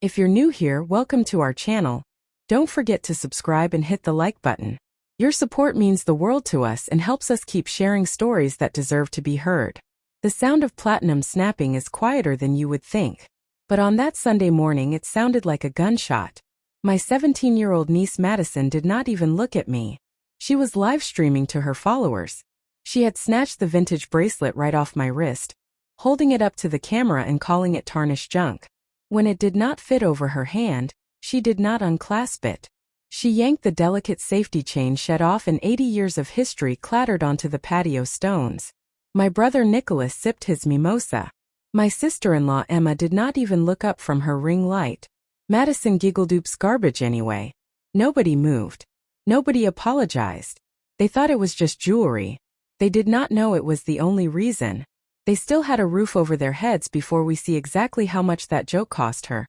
If you're new here, welcome to our channel. Don't forget to subscribe and hit the like button. Your support means the world to us and helps us keep sharing stories that deserve to be heard. The sound of platinum snapping is quieter than you would think. But on that Sunday morning it sounded like a gunshot. My 17-year-old niece Madison did not even look at me. She was live streaming to her followers. She had snatched the vintage bracelet right off my wrist, holding it up to the camera and calling it tarnished junk. When it did not fit over her hand, she did not unclasp it. She yanked the delicate safety chain shed off and 80 years of history clattered onto the patio stones. My brother Nicholas sipped his mimosa. My sister-in-law Emma did not even look up from her ring light. Madison giggled, "Oops, garbage anyway." Nobody moved. Nobody apologized. They thought it was just jewelry. They did not know it was the only reason. They still had a roof over their heads before we see exactly how much that joke cost her.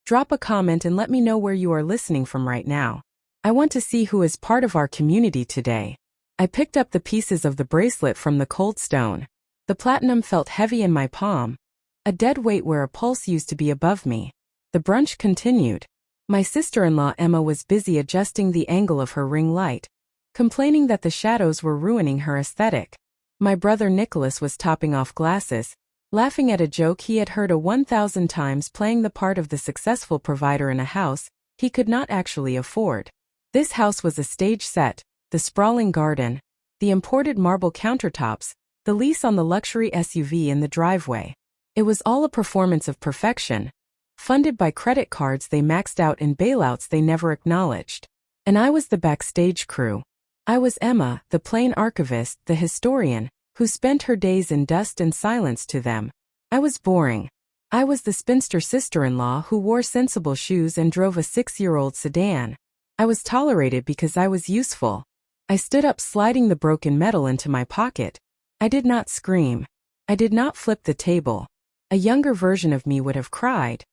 Drop a comment and let me know where you are listening from right now. I want to see who is part of our community today. I picked up the pieces of the bracelet from the cold stone. The platinum felt heavy in my palm, a dead weight where a pulse used to be above me. The brunch continued. My sister-in-law Emma was busy adjusting the angle of her ring light, complaining that the shadows were ruining her aesthetic. My brother Nicholas was topping off glasses, laughing at a joke he had heard 1,000 times, playing the part of the successful provider in a house he could not actually afford. This house was a stage set, the sprawling garden, the imported marble countertops, the lease on the luxury SUV in the driveway. It was all a performance of perfection, funded by credit cards they maxed out and bailouts they never acknowledged. And I was the backstage crew. I was Emma, the plain archivist, the historian, who spent her days in dust and silence to them. I was boring. I was the spinster sister-in-law who wore sensible shoes and drove a 6-year-old sedan. I was tolerated because I was useful. I stood up, sliding the broken metal into my pocket. I did not scream. I did not flip the table. A younger version of me would have cried,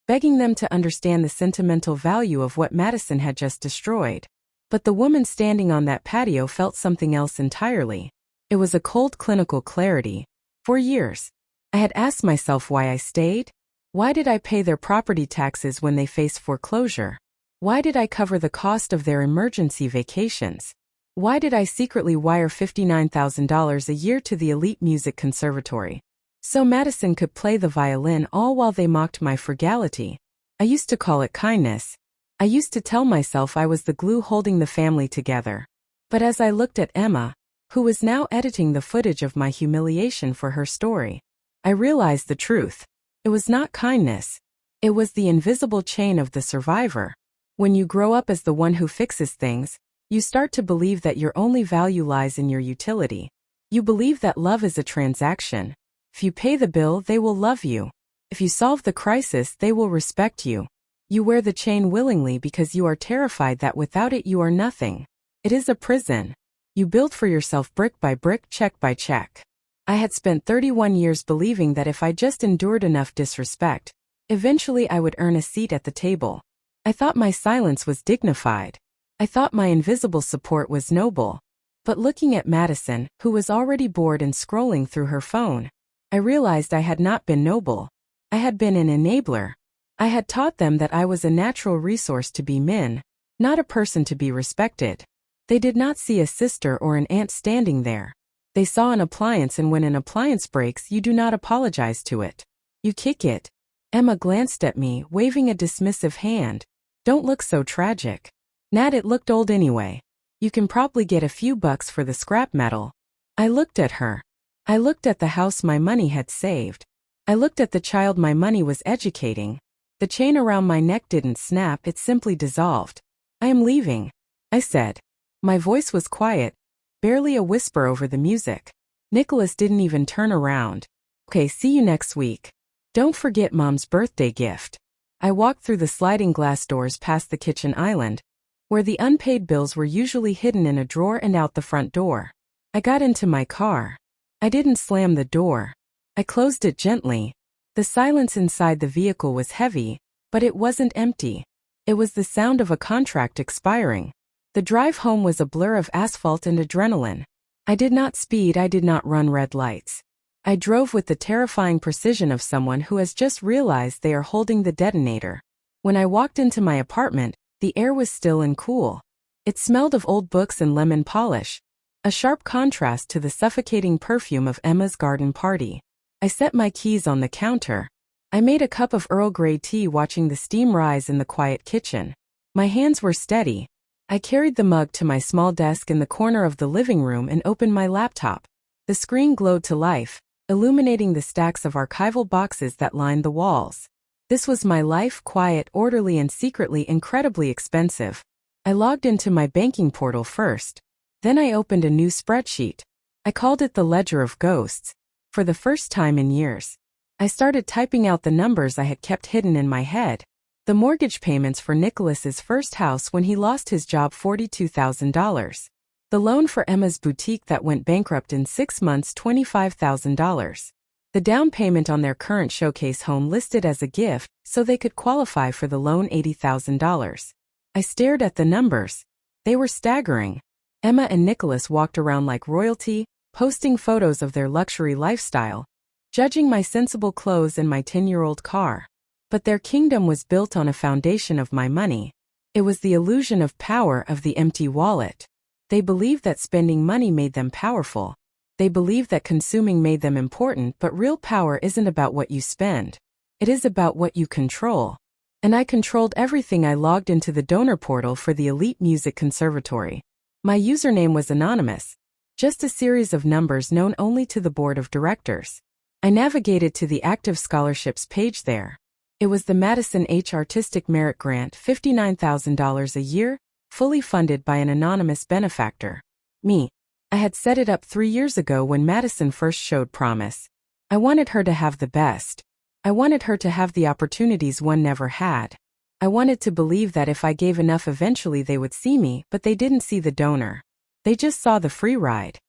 begging them to understand the sentimental value of what Madison had just destroyed. But the woman standing on that patio felt something else entirely. It was a cold, clinical clarity. For years, I had asked myself why I stayed. Why did I pay their property taxes when they faced foreclosure? Why did I cover the cost of their emergency vacations? Why did I secretly wire $59,000 a year to the elite music conservatory, so Madison could play the violin, all while they mocked my frugality? I used to call it kindness. I used to tell myself I was the glue holding the family together. But as I looked at Emma, who was now editing the footage of my humiliation for her story, I realized the truth. It was not kindness. It was the invisible chain of the survivor. When you grow up as the one who fixes things, you start to believe that your only value lies in your utility. You believe that love is a transaction. If you pay the bill, they will love you. If you solve the crisis, they will respect you. You wear the chain willingly because you are terrified that without it you are nothing. It is a prison. You build for yourself brick by brick, check by check. I had spent 31 years believing that if I just endured enough disrespect, eventually I would earn a seat at the table. I thought my silence was dignified. I thought my invisible support was noble. But looking at Madison, who was already bored and scrolling through her phone, I realized I had not been noble. I had been an enabler. I had taught them that I was a natural resource to be min, not a person to be respected. They did not see a sister or an aunt standing there. They saw an appliance, and when an appliance breaks, you do not apologize to it. You kick it. Emma glanced at me, waving a dismissive hand. "Don't look so tragic." "Nat, it looked old anyway. You can probably get a few bucks for the scrap metal." I looked at her. I looked at the house my money had saved. I looked at the child my money was educating. The chain around my neck didn't snap, it simply dissolved. "I am leaving," I said. My voice was quiet, barely a whisper over the music. Nicholas didn't even turn around. "Okay, see you next week. Don't forget Mom's birthday gift." I walked through the sliding glass doors past the kitchen island, where the unpaid bills were usually hidden in a drawer, and out the front door. I got into my car. I didn't slam the door. I closed it gently. The silence inside the vehicle was heavy, but it wasn't empty. It was the sound of a contract expiring. The drive home was a blur of asphalt and adrenaline. I did not speed, I did not run red lights. I drove with the terrifying precision of someone who has just realized they are holding the detonator. When I walked into my apartment, the air was still and cool. It smelled of old books and lemon polish, a sharp contrast to the suffocating perfume of Emma's garden party. I set my keys on the counter. I made a cup of Earl Grey tea watching the steam rise in the quiet kitchen. My hands were steady. I carried the mug to my small desk in the corner of the living room and opened my laptop. The screen glowed to life, illuminating the stacks of archival boxes that lined the walls. This was my life, quiet, orderly, and secretly incredibly expensive. I logged into my banking portal first. Then I opened a new spreadsheet. I called it the Ledger of Ghosts. For the first time in years, I started typing out the numbers I had kept hidden in my head. The mortgage payments for Nicholas's first house when he lost his job, $42,000. The loan for Emma's boutique that went bankrupt in 6 months, $25,000. The down payment on their current showcase home listed as a gift so they could qualify for the loan, $80,000. I stared at the numbers. They were staggering. Emma and Nicholas walked around like royalty, posting photos of their luxury lifestyle, judging my sensible clothes and my 10-year-old car. But their kingdom was built on a foundation of my money. It was the illusion of power of the empty wallet. They believed that spending money made them powerful. They believed that consuming made them important, but real power isn't about what you spend. It is about what you control. And I controlled everything. I logged into the donor portal for the Elite Music Conservatory. My username was anonymous, just a series of numbers known only to the board of directors. I navigated to the active scholarships page there. It was the Madison H. Artistic Merit Grant, $59,000 a year, fully funded by an anonymous benefactor. Me. I had set it up 3 years ago when Madison first showed promise. I wanted her to have the best. I wanted her to have the opportunities one never had. I wanted to believe that if I gave enough eventually they would see me, but they didn't see the donor. They just saw the free ride.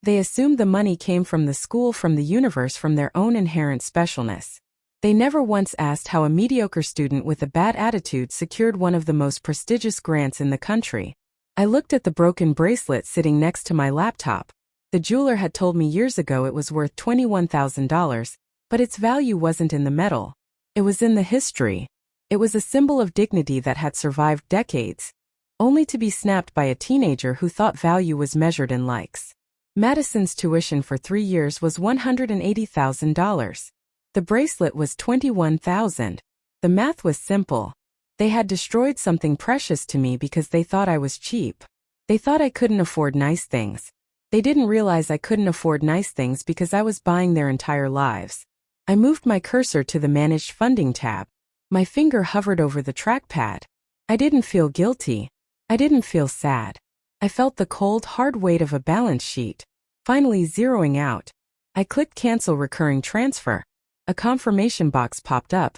They assumed the money came from the school, from the universe, from their own inherent specialness. They never once asked how a mediocre student with a bad attitude secured one of the most prestigious grants in the country. I looked at the broken bracelet sitting next to my laptop. The jeweler had told me years ago it was worth $21,000, but its value wasn't in the metal. It was in the history. It was a symbol of dignity that had survived decades, only to be snapped by a teenager who thought value was measured in likes. Madison's tuition for 3 years was $180,000. The bracelet was $21,000. The math was simple. They had destroyed something precious to me because they thought I was cheap. They thought I couldn't afford nice things. They didn't realize I couldn't afford nice things because I was buying their entire lives. I moved my cursor to the Managed Funding tab. My finger hovered over the trackpad. I didn't feel guilty. I didn't feel sad. I felt the cold, hard weight of a balance sheet. Finally zeroing out. I clicked Cancel Recurring Transfer. A confirmation box popped up.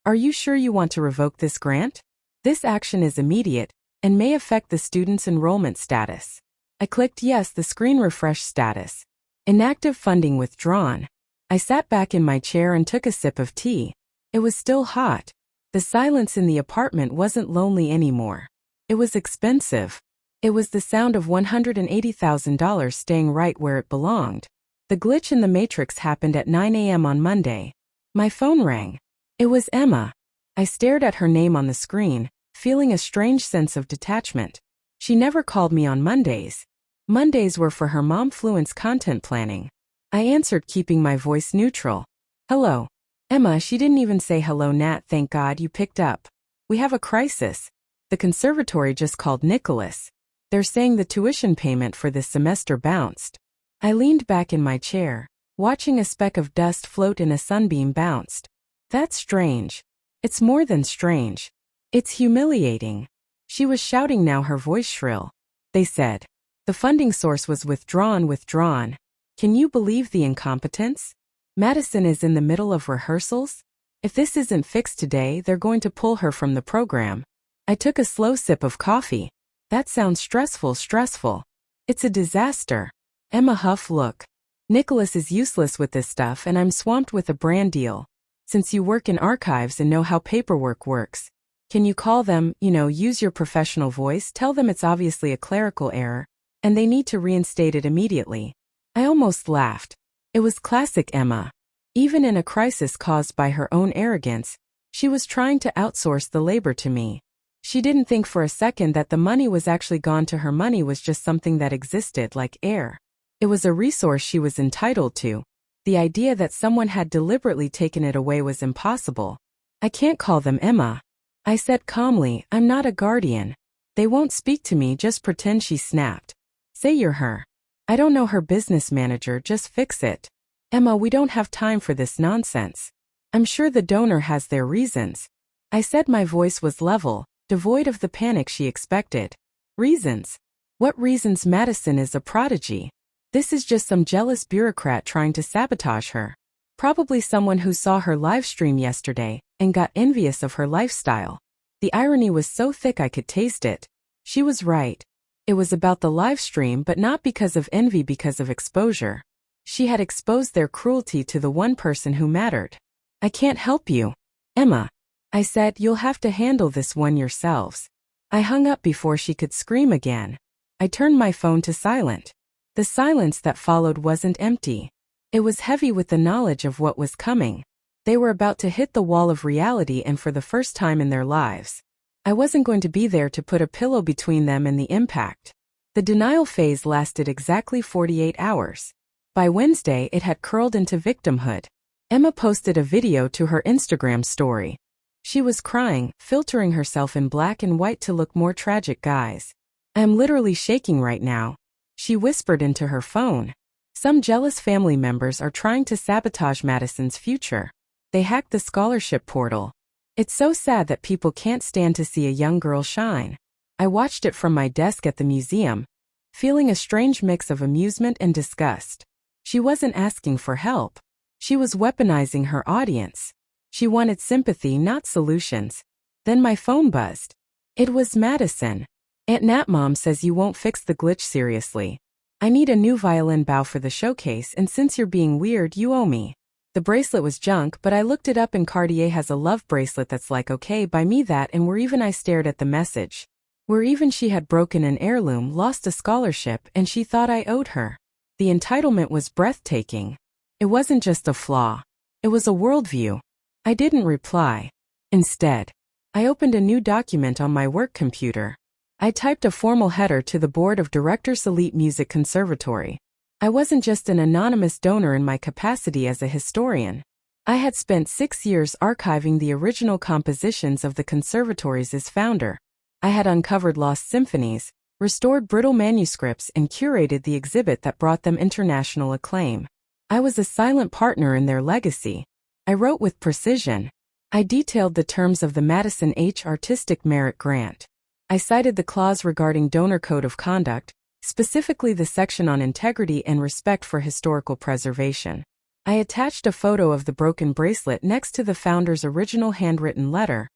Are you sure you want to revoke this grant? This action is immediate and may affect the student's enrollment status. I clicked yes. The screen refreshed status. Inactive funding withdrawn. I sat back in my chair and took a sip of tea. It was still hot. The silence in the apartment wasn't lonely anymore. It was expensive. It was the sound of $180,000 staying right where it belonged. The glitch in the matrix happened at 9 a.m. on Monday. My phone rang. It was Emma. I stared at her name on the screen, feeling a strange sense of detachment. She never called me on Mondays. Mondays were for her mom Fluent's content planning. I answered, keeping my voice neutral. Hello. Emma. She didn't even say hello. Nat, thank God you picked up. We have a crisis. The conservatory just called Nicholas. They're saying the tuition payment for this semester bounced. I leaned back in my chair, watching a speck of dust float in a sunbeam bounced. That's strange. It's more than strange. It's humiliating. She was shouting now, her voice shrill. They said. The funding source was withdrawn. Can you believe the incompetence? Madison is in the middle of rehearsals. If this isn't fixed today, they're going to pull her from the program. I took a slow sip of coffee. That sounds stressful. It's a disaster. Emma huffed. Look. Nicholas is useless with this stuff and I'm swamped with a brand deal. Since you work in archives and know how paperwork works, can you call them, use your professional voice, tell them it's obviously a clerical error, and they need to reinstate it immediately. I almost laughed. It was classic Emma. Even in a crisis caused by her own arrogance, She was trying to outsource the labor to me. She didn't think for a second that the money was actually gone to her. Money was just something that existed like air. It was a resource she was entitled to. The idea that someone had deliberately taken it away was impossible. I can't call them Emma, I said calmly. I'm not a guardian. They won't speak to me. Just pretend. She snapped. Say you're her. I don't know her. Business manager. Just fix it. Emma, we don't have time for this nonsense. I'm sure the donor has their reasons, I said. My voice was level, devoid of the panic she expected. Reasons? What reasons? Madison is a prodigy. This is just some jealous bureaucrat trying to sabotage her. Probably someone who saw her live stream yesterday and got envious of her lifestyle. The irony was so thick I could taste it. She was right. It was about the live stream, but not because of envy, because of exposure. She had exposed their cruelty to the one person who mattered. I can't help you, Emma, I said. You'll have to handle this one yourselves. I hung up before she could scream again. I turned my phone to silent. The silence that followed wasn't empty. It was heavy with the knowledge of what was coming. They were about to hit the wall of reality, and for the first time in their lives. I wasn't going to be there to put a pillow between them and the impact. The denial phase lasted exactly 48 hours. By Wednesday, it had curled into victimhood. Emma posted a video to her Instagram story. She was crying, filtering herself in black and white to look more tragic. Guys, I am literally shaking right now, she whispered into her phone. Some jealous family members are trying to sabotage Madison's future. They hacked the scholarship portal. It's so sad that people can't stand to see a young girl shine. I watched it from my desk at the museum, feeling a strange mix of amusement and disgust. She wasn't asking for help. She was weaponizing her audience. She wanted sympathy, not solutions. Then my phone buzzed. It was Madison. Aunt Nat, Mom says you won't fix the glitch. Seriously. I need a new violin bow for the showcase, and since you're being weird, you owe me. The bracelet was junk, but I looked it up and Cartier has a love bracelet that's like, okay, buy me that. And we're even. I stared at the message. We're even. She had broken an heirloom, lost a scholarship, and she thought I owed her. The entitlement was breathtaking. It wasn't just a flaw. It was a worldview. I didn't reply. Instead, I opened a new document on my work computer. I typed a formal header to the Board of Directors, Elite Music Conservatory. I wasn't just an anonymous donor in my capacity as a historian. I had spent 6 years archiving the original compositions of the conservatories as founder. I had uncovered lost symphonies, restored brittle manuscripts, and curated the exhibit that brought them international acclaim. I was a silent partner in their legacy. I wrote with precision. I detailed the terms of the Madison H. Artistic Merit Grant. I cited the clause regarding donor code of conduct, specifically the section on integrity and respect for historical preservation. I attached a photo of the broken bracelet next to the founder's original handwritten letter,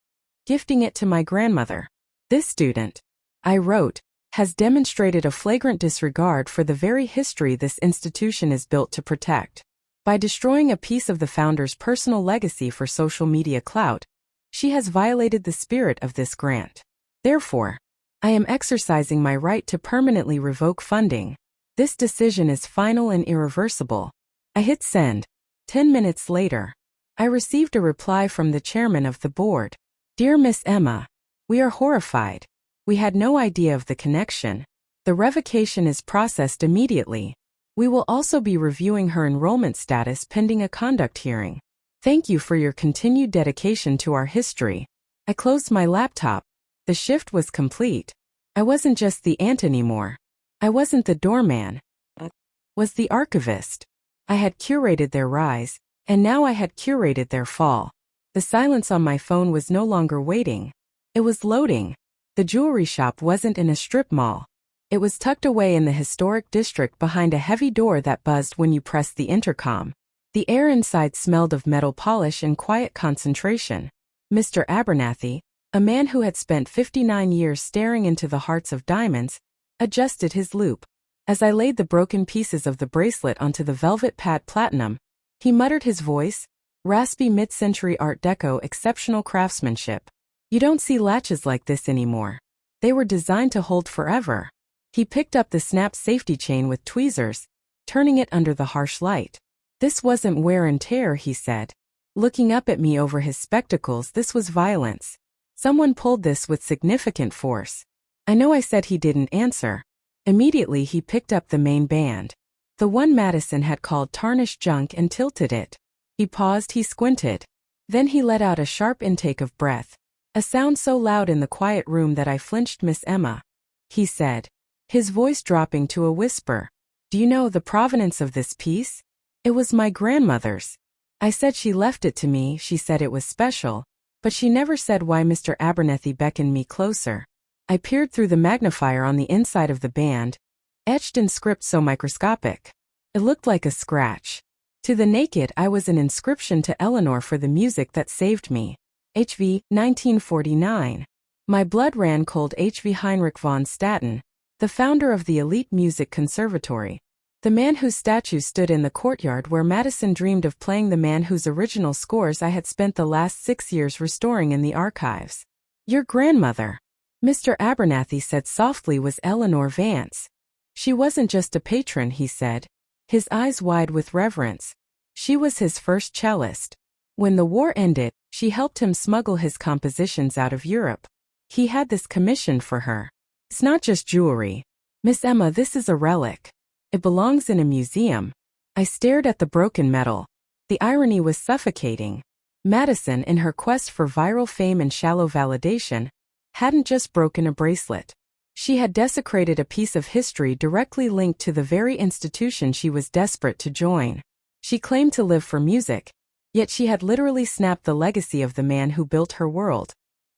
gifting it to my grandmother. This student, I wrote, has demonstrated a flagrant disregard for the very history this institution is built to protect. By destroying a piece of the founder's personal legacy for social media clout, she has violated the spirit of this grant. Therefore, I am exercising my right to permanently revoke funding. This decision is final and irreversible. I hit send. 10 minutes later, I received a reply from the chairman of the board. Dear Miss Emma, we are horrified. We had no idea of the connection. The revocation is processed immediately. We will also be reviewing her enrollment status pending a conduct hearing. Thank you for your continued dedication to our history. I closed my laptop. The shift was complete. I wasn't just the aunt anymore. I wasn't the doorman. I was the archivist. I had curated their rise, and now I had curated their fall. The silence on my phone was no longer waiting. It was loading. The jewelry shop wasn't in a strip mall. It was tucked away in the historic district behind a heavy door that buzzed when you pressed the intercom. The air inside smelled of metal polish and quiet concentration. Mr. Abernathy, a man who had spent 59 years staring into the hearts of diamonds, adjusted his loop. As I laid the broken pieces of the bracelet onto the velvet pad platinum, he muttered, his voice raspy, mid-century Art Deco, exceptional craftsmanship. You don't see latches like this anymore. They were designed to hold forever. He picked up the snap safety chain with tweezers, turning it under the harsh light. This wasn't wear and tear, he said. looking up at me over his spectacles. This was violence. Someone pulled this with significant force. I know I said. He didn't answer. Immediately he picked up the main band. The one Madison had called tarnished junk, and tilted it. He paused, he squinted. Then he let out a sharp intake of breath. A sound so loud in the quiet room that I flinched. "Miss Emma," he said, his voice dropping to a whisper. "Do you know the provenance of this piece?" "It was my grandmother's." I said. "She left it to me. She said it was special. But she never said why." Mr. Abernethy beckoned me closer. I peered through the magnifier on the inside of the band, etched in script so microscopic. It looked like a scratch. To the naked eye was an inscription to Eleanor for the music that saved me. HV, 1949. My blood ran cold. HV Heinrich von Statten, the founder of the elite music conservatory. The man whose statue stood in the courtyard where Madison dreamed of playing, the man whose original scores I had spent the last 6 years restoring in the archives. "Your grandmother," Mr. Abernathy said softly, "was Eleanor Vance. She wasn't just a patron," he said, his eyes wide with reverence. "She was his first cellist. When the war ended, she helped him smuggle his compositions out of Europe. He had this commissioned for her. It's not just jewelry. Miss Emma, this is a relic. It belongs in a museum." I stared at the broken metal. The irony was suffocating. Madison, in her quest for viral fame and shallow validation, hadn't just broken a bracelet. She had desecrated a piece of history directly linked to the very institution she was desperate to join. She claimed to live for music, yet she had literally snapped the legacy of the man who built her world.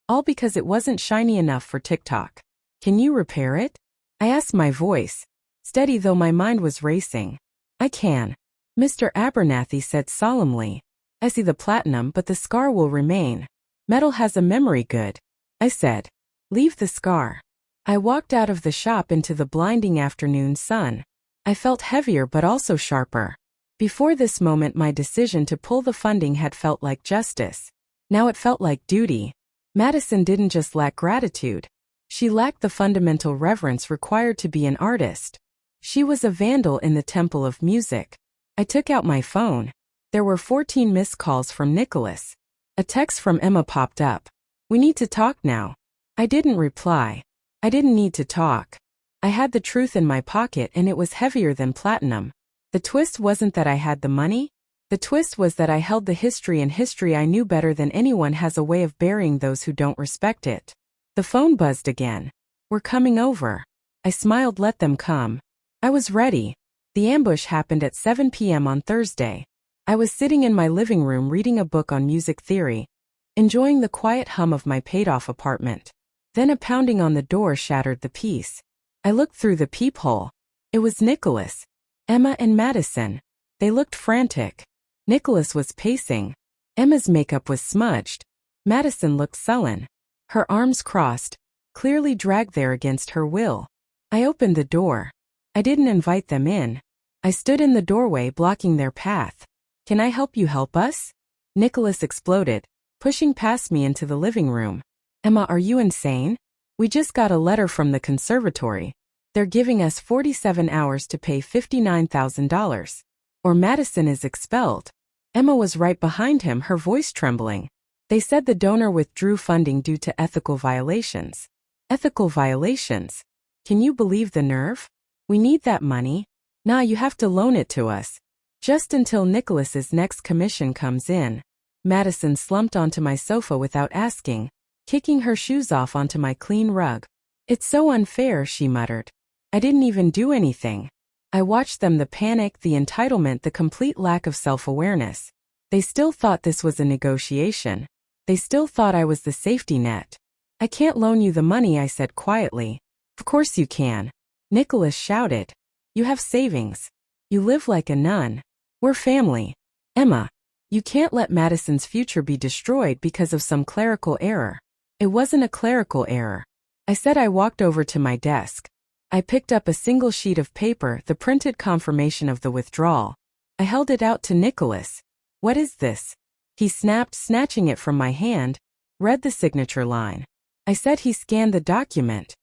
All because it wasn't shiny enough for TikTok. "Can you repair it?" I asked, my voice steady though my mind was racing. "I can," Mr. Abernathy said solemnly. "I see the platinum, but the scar will remain. Metal has a memory. Good," I said. "Leave the scar." I walked out of the shop into the blinding afternoon sun. I felt heavier but also sharper. Before this moment, my decision to pull the funding had felt like justice. Now it felt like duty. Madison didn't just lack gratitude. She lacked the fundamental reverence required to be an artist. She was a vandal in the temple of music. I took out my phone. There were 14 missed calls from Nicholas. A text from Emma popped up. "We need to talk now." I didn't reply. I didn't need to talk. I had the truth in my pocket, and it was heavier than platinum. The twist wasn't that I had the money. The twist was that I held the history, and history I knew better than anyone has a way of burying those who don't respect it. The phone buzzed again. "We're coming over." I smiled. Let them come. I was ready. The ambush happened at 7 p.m. on Thursday. I was sitting in my living room reading a book on music theory, enjoying the quiet hum of my paid-off apartment. Then a pounding on the door shattered the peace. I looked through the peephole. It was Nicholas, Emma, and Madison. They looked frantic. Nicholas was pacing. Emma's makeup was smudged. Madison looked sullen, her arms crossed, clearly dragged there against her will. I opened the door. I didn't invite them in. I stood in the doorway, blocking their path. "Can I help you? Help us?" Nicholas exploded, pushing past me into the living room. "Emma, are you insane? We just got a letter from the conservatory. They're giving us 47 hours to pay $59,000. Or Madison is expelled." Emma was right behind him, her voice trembling. "They said the donor withdrew funding due to ethical violations." Ethical violations? Can you believe the nerve? "We need that money." "Nah, you have to loan it to us. Just until Nicholas's next commission comes in." Madison slumped onto my sofa without asking, kicking her shoes off onto my clean rug. "It's so unfair," she muttered. "I didn't even do anything." I watched them, the panic, the entitlement, the complete lack of self-awareness. They still thought this was a negotiation. They still thought I was the safety net. "I can't loan you the money," I said quietly. "Of course you can," Nicholas shouted. "You have savings. You live like a nun. We're family. Emma, you can't let Madison's future be destroyed because of some clerical error." "It wasn't a clerical error," I said. I walked over to my desk. I picked up a single sheet of paper, the printed confirmation of the withdrawal. I held it out to Nicholas. "What is this?" He snapped, snatching it from my hand. "Read the signature line." I said. He scanned the document.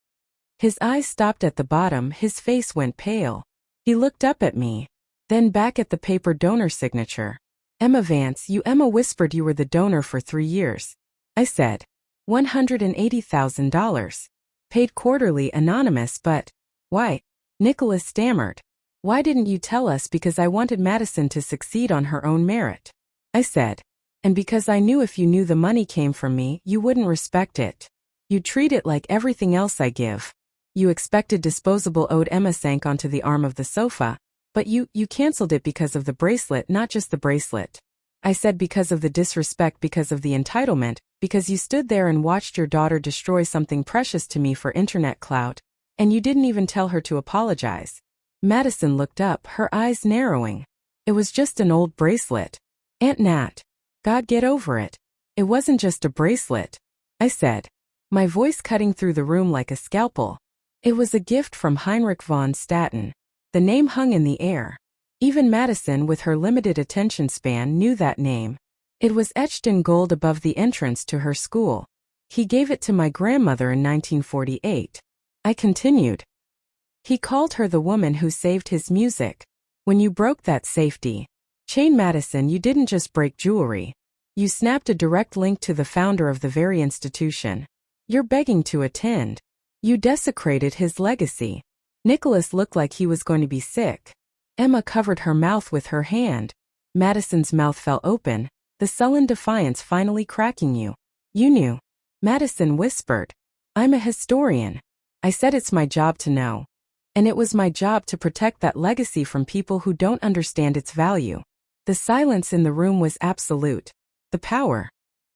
His eyes stopped at the bottom, his face went pale. He looked up at me, then back at the paper donor signature. Emma Vance, Emma whispered you were the donor for 3 years. I said, $180,000. Paid quarterly, anonymous, but why? Nicholas stammered. Why didn't you tell us? Because I wanted Madison to succeed on her own merit. I said, and because I knew if you knew the money came from me, you wouldn't respect it. You'd treat it like everything else I give. You expected disposable owed. Emma sank onto the arm of the sofa. But you canceled it because of the bracelet, not just the bracelet. I said because of the disrespect, because of the entitlement, because you stood there and watched your daughter destroy something precious to me for internet clout, and you didn't even tell her to apologize. Madison looked up, her eyes narrowing. It was just an old bracelet. Aunt Nat. God, get over it. It wasn't just a bracelet. I said, my voice cutting through the room like a scalpel. It was a gift from Heinrich von Statten. The name hung in the air. Even Madison, with her limited attention span, knew that name. It was etched in gold above the entrance to her school. He gave it to my grandmother in 1948. I continued. He called her the woman who saved his music. When you broke that safety chain, Madison, you didn't just break jewelry. You snapped a direct link to the founder of the very institution you're begging to attend. You desecrated his legacy. Nicholas looked like he was going to be sick. Emma covered her mouth with her hand. Madison's mouth fell open, the sullen defiance finally cracking you. You knew. Madison whispered. I'm a historian. I said it's my job to know. And it was my job to protect that legacy from people who don't understand its value. The silence in the room was absolute. The power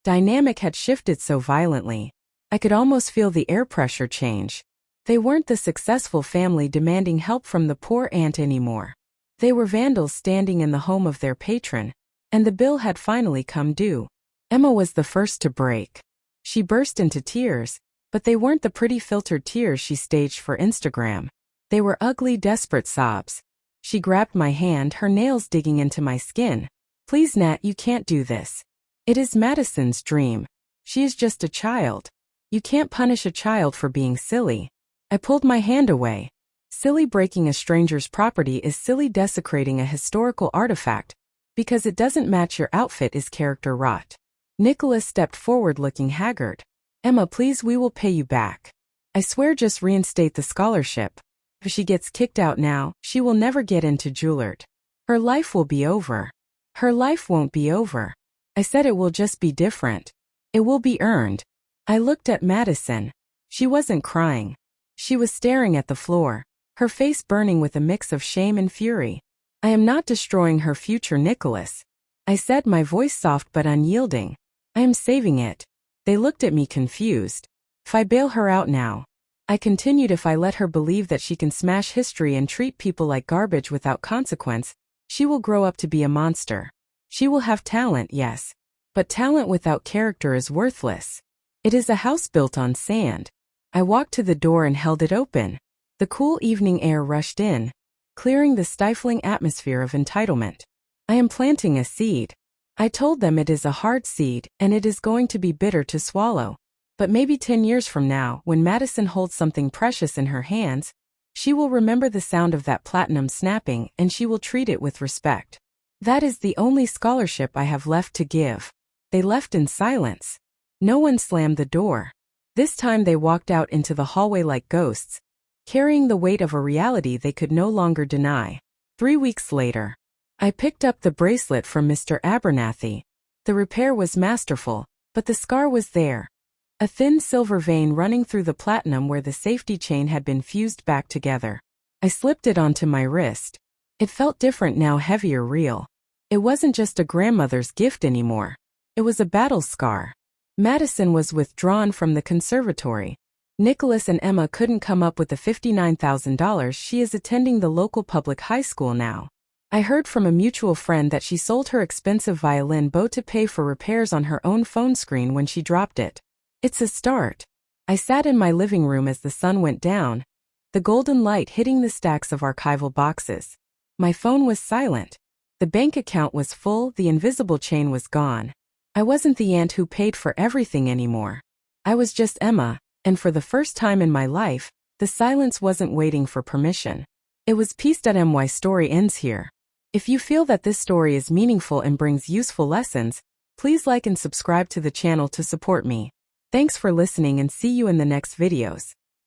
dynamic had shifted so violently. I could almost feel the air pressure change. They weren't the successful family demanding help from the poor aunt anymore. They were vandals standing in the home of their patron, and the bill had finally come due. Emma was the first to break. She burst into tears, but they weren't the pretty filtered tears she staged for Instagram. They were ugly, desperate sobs. She grabbed my hand, her nails digging into my skin. Please, Nat, you can't do this. It is Madison's dream. She is just a child. You can't punish a child for being silly. I pulled my hand away. Silly breaking a stranger's property is silly desecrating a historical artifact. Because it doesn't match your outfit is character rot. Nicholas stepped forward looking haggard. Emma, please, we will pay you back. I swear, just reinstate the scholarship. If she gets kicked out now, she will never get into Juilliard. Her life will be over. Her life won't be over. I said it will just be different. It will be earned. I looked at Madison. She wasn't crying. She was staring at the floor, her face burning with a mix of shame and fury. I am not destroying her future, Nicholas. I said, my voice soft but unyielding. I am saving it. They looked at me confused. If I bail her out now, I continued, if I let her believe that she can smash history and treat people like garbage without consequence, she will grow up to be a monster. She will have talent, yes. But talent without character is worthless. It is a house built on sand. I walked to the door and held it open. The cool evening air rushed in, clearing the stifling atmosphere of entitlement. I am planting a seed. I told them it is a hard seed, and it is going to be bitter to swallow. But maybe 10 years from now, when Madison holds something precious in her hands, she will remember the sound of that platinum snapping, and she will treat it with respect. That is the only scholarship I have left to give. They left in silence. No one slammed the door. This time they walked out into the hallway like ghosts, carrying the weight of a reality they could no longer deny. 3 weeks later, I picked up the bracelet from Mr. Abernathy. The repair was masterful, but the scar was there. A thin silver vein running through the platinum where the safety chain had been fused back together. I slipped it onto my wrist. It felt different now, heavier, real. It wasn't just a grandmother's gift anymore. It was a battle scar. Madison was withdrawn from the conservatory. Nicholas and Emma couldn't come up with the $59,000. She is attending the local public high school now. I heard from a mutual friend that she sold her expensive violin bow to pay for repairs on her own phone screen when she dropped it. It's a start. I sat in my living room as the sun went down, the golden light hitting the stacks of archival boxes. My phone was silent. The bank account was full, the invisible chain was gone. I wasn't the aunt who paid for everything anymore. I was just Emma, and for the first time in my life, the silence wasn't waiting for permission. It was peace. My story ends here. If you feel that this story is meaningful and brings useful lessons, please like and subscribe to the channel to support me. Thanks for listening and see you in the next videos.